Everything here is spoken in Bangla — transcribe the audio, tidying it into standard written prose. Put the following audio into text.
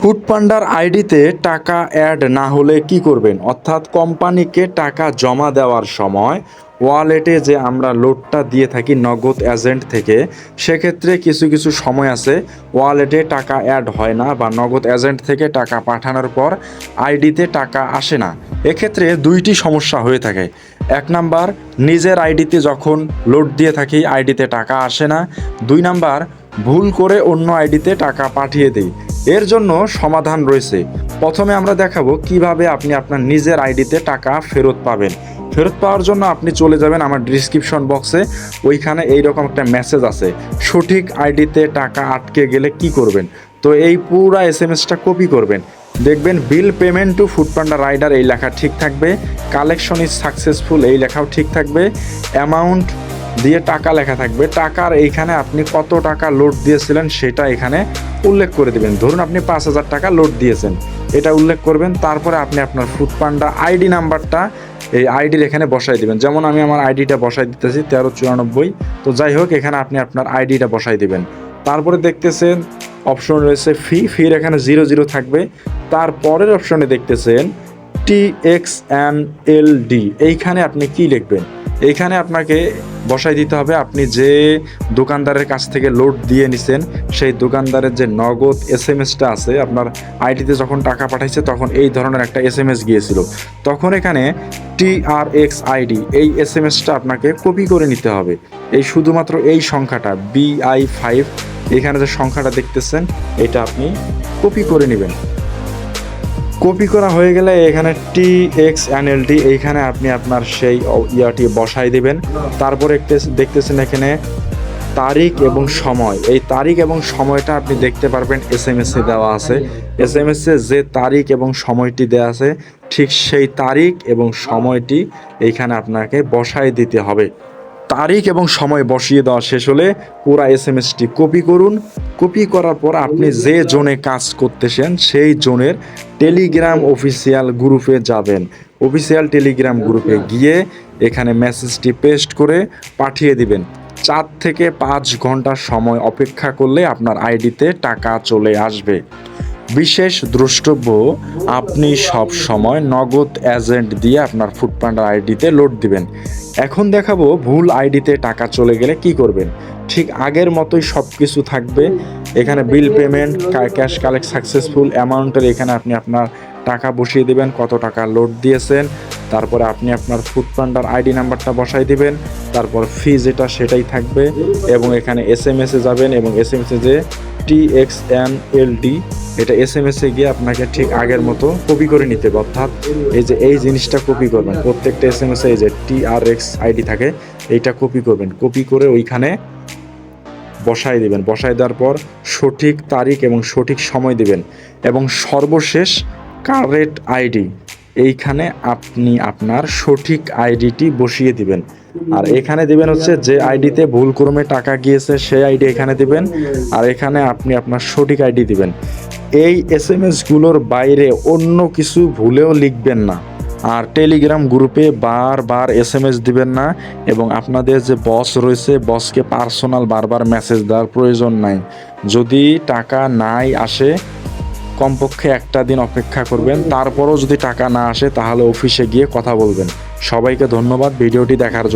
ফুডপান্ডার আইডিতে টাকা অ্যাড না হলে কি করবেন? অর্থাৎ কোম্পানিকে টাকা জমা দেওয়ার সময় ওয়ালেটে যে আমরা লোডটা দিয়ে থাকি নগদ এজেন্ট থেকে, সেক্ষেত্রে কিছু কিছু সময় আছে ওয়ালেটে টাকা অ্যাড হয় না বা নগদ এজেন্ট থেকে টাকা পাঠানোর পর আইডিতে টাকা আসে না। এক্ষেত্রে দুইটি সমস্যা হয়ে থাকে। এক নাম্বার, নিজের আইডিতে যখন লোড দিয়ে থাকি আইডিতে টাকা আসে না। দুই নাম্বার, ভুল করে অন্য আইডিতে টাকা পাঠিয়ে দিই। এর জন্য সমাধান রয়েছে। প্রথমে আমরা দেখাবো কিভাবে আপনি আপনার নিজের আইডিতে টাকা ফেরত পাবেন। ফেরত পাওয়ার জন্য আপনি চলে যাবেন আমার ডিসক্রিপশন বক্সে, ওইখানে এইরকম একটা মেসেজ আছে, সঠিক আইডিতে টাকা আটকে গেলে কি করবেন। তো এই পুরা এসএমএসটা কপি করবেন, দেখবেন bill payment to Foodpanda rider এই লেখা ঠিক থাকবে, কালেকশন ইজ সাকসেসফুল এই লেখাও ঠিক থাকবে, অ্যামাউন্ট দিয়ে টাকা লেখা থাকবে। টাকার এইখানে আপনি কত টাকা লোড দিয়েছিলেন সেটা এখানে উল্লেখ করে দেবেন। ধরুন আপনি 5,000 টাকা লোড দিয়েছেন, এটা উল্লেখ করবেন। তারপরে আপনি আপনার ফুডপান্ডা আইডি নাম্বারটা এই আইডির এখানে বসাই দেবেন। যেমন আমি আমার আইডিটা বসাই দিতেছি 1394। তো যাই হোক, এখানে আপনি আপনার আইডিটা বসাই দেবেন। তারপরে দেখতেছেন অপশন রয়েছে ফির এখানে 00 থাকবে। তারপরের অপশনে দেখতেছেন TXNLD, এইখানে আপনি কি লিখবেন? এইখানে আপনাকে বসাই দিতে হবে আপনি যে দোকানদারের কাছ থেকে লোড দিয়ে নিছেন সেই দোকানদারের যে নগদ এসএমএসটা আছে, আপনার আইডিতে যখন টাকা পাঠাইছে তখন এই ধরনের একটা এসএমএস গিয়েছিল, তখন এখানে TRXID এই এসএমএসটা আপনাকে কপি করে নিতে হবে। এই শুধুমাত্র এই সংখ্যাটা BI5, এখানে যে সংখ্যাটা দেখতেছেন এটা আপনি কপি করে নেবেন। কপি করা হয়ে গেলে এখানে TXNLD এইখানে আপনি আপনার সেই ইয়াটি বসাই দিবেন। তারপরে দেখতেছেন এখানে তারিখ এবং সময়, এই তারিখ এবং সময়টা আপনি দেখতে পারবেন এসএমএসে দেওয়া আছে। এসএমএসে যে তারিখ এবং সময়টি দেওয়া আছে ঠিক সেই তারিখ এবং সময়টি এইখানে আপনাকে বসাই দিতে হবে। তারিখ এবং সময় বসিয়ে দেওয়া শেষ হলে পুরো এসএমএসটি কপি করুন। কপি করার পর আপনি যে জোনে কাজ করতেছেন সেই জোনের টেলিগ্রাম অফিসিয়াল গ্রুপে যাবেন। অফিসিয়াল টেলিগ্রাম গ্রুপে গিয়ে এখানে মেসেজটি পেস্ট করে পাঠিয়ে দিবেন। 4 থেকে 5 ঘন্টা সময় অপেক্ষা করলে আপনার আইডিতে টাকা চলে আসবে। বিশেষ দ্রষ্টব্য, আপনি সব সময় নগদ এজেন্ট দিয়ে আপনার ফুডপান্ডা আইডিতে লোড দিবেন। এখন দেখাবো ভুল আইডিতে টাকা চলে গেলে কি করবেন। ঠিক আগের মতোই সব কিছু থাকবে। এখানে bill payment, cash collect successful, অ্যামাউন্টের এখানে আপনি আপনার টাকা বসিয়ে দেবেন, কত টাকা লোড দিয়েছেন। তারপরে আপনি আপনার ফুডপান্ডার আইডি নাম্বারটা বসাই দিবেন। তারপর ফি যেটা সেটাই থাকবে এবং এখানে এসএমএসে যাবেন এবং এসএমএসে যে TXNLD এটা এসএমএসে গিয়ে আপনাকে ঠিক আগের মতো কপি করে নিতে হবে। অর্থাৎ এই জিনিসটা কপি করবেন, প্রত্যেকটা এসএমএসে এই যে TRXID থাকে এইটা কপি করবেন। কপি করে ওইখানে বসাই দিবেন। বসাই দেওয়ার পর সঠিক তারিখ এবং সঠিক সময় দিবেন এবং সর্বশেষ কারেক্ট আইডি, এইখানে আপনি আপনার সঠিক আইডিটি বসিয়ে দিবেন। আর এখানে দিবেন হচ্ছে যে আইডিতে ভুলক্রমে টাকা গিয়েছে সেই আইডি এখানে দিবেন, আর এখানে আপনি আপনার সঠিক আইডি দিবেন। এই এসএমএসগুলোর বাইরে অন্য কিছু ভুলেও লিখবেন না। আর টেলিগ্রাম গ্রুপে বারবার এসএমএস দিবেন না এবং আপনাদের যে বস রয়েছে বসকে পার্সোনাল বারবার মেসেজ দেওয়ার প্রয়োজন নাই। যদি টাকা নাই আসে কমপক্ষে একটা দিন অপেক্ষা করবেন, তারপরও যদি টাকা না আসে তাহলে অফিসে গিয়ে কথা বলবেন। সবাইকে ধন্যবাদ ভিডিওটি দেখার জন্য।